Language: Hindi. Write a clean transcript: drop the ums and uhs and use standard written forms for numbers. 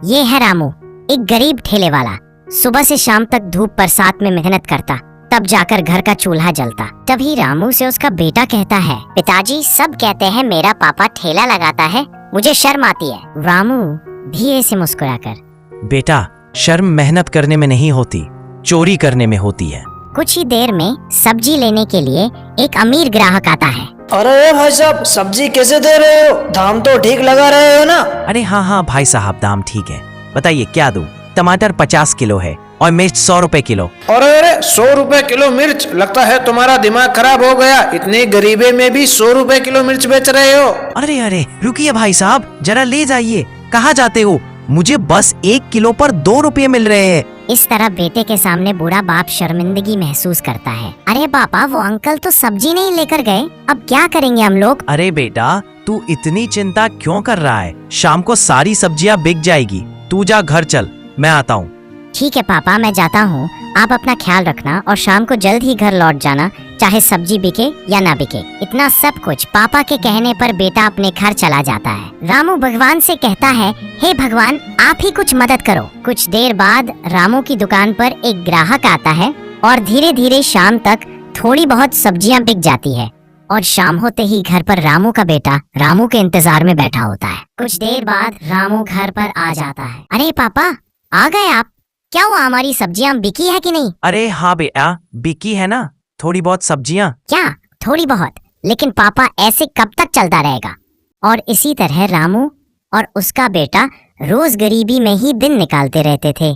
ये है रामू, एक गरीब ठेले वाला। सुबह से शाम तक धूप बरसात में मेहनत करता, तब जाकर घर का चूल्हा जलता। तभी रामू से उसका बेटा कहता है, पिताजी सब कहते हैं मेरा पापा ठेला लगाता है, मुझे शर्म आती है। रामू धीरे से मुस्कुराकर, बेटा शर्म मेहनत करने में नहीं होती, चोरी करने में होती है। कुछ ही देर में सब्जी लेने के लिए एक अमीर ग्राहक आता है। अरे भाई साहब, सब्जी कैसे दे रहे हो? दाम तो ठीक लगा रहे हो ना? अरे हाँ भाई साहब, दाम ठीक है। बताइए क्या दूं? टमाटर 50 किलो है और मिर्च 100 रुपए किलो। अरे 100 रुपए किलो मिर्च? लगता है तुम्हारा दिमाग खराब हो गया, इतनी गरीबी में भी 100 रुपए किलो मिर्च बेच रहे हो? अरे रुकिए भाई साहब, जरा ले जाइए। कहाँ जाते हो? मुझे बस 1 किलो पर 2 रुपये मिल रहे हैं। इस तरह बेटे के सामने बूढ़ा बाप शर्मिंदगी महसूस करता है। अरे पापा, वो अंकल तो सब्जी नहीं लेकर गए, अब क्या करेंगे हम लोग? अरे बेटा, तू इतनी चिंता क्यों कर रहा है? शाम को सारी सब्जियां बिक जाएगी। तू जा घर चल, मैं आता हूँ। ठीक है पापा, मैं जाता हूँ। आप अपना ख्याल रखना और शाम को जल्द ही घर लौट जाना, चाहे सब्जी बिके या ना बिके। इतना सब कुछ पापा के कहने पर बेटा अपने घर चला जाता है। रामू भगवान से कहता है, हे भगवान, आप ही कुछ मदद करो। कुछ देर बाद रामू की दुकान पर एक ग्राहक आता है और धीरे धीरे शाम तक थोड़ी बहुत सब्जियां बिक जाती है और शाम होते ही घर पर रामू का बेटा रामू के इंतजार में बैठा होता है। कुछ देर बाद रामू घर पर आ जाता है। अरे पापा, आ गए आप? क्या हुआ, हमारी सब्जियां बिकी है कि नहीं? अरे हाँ बेटा, बिकी है ना थोड़ी बहुत सब्जियां। क्या थोड़ी बहुत? लेकिन पापा ऐसे कब तक चलता रहेगा? और इसी तरह रामू और उसका बेटा रोज गरीबी में ही दिन निकालते रहते थे।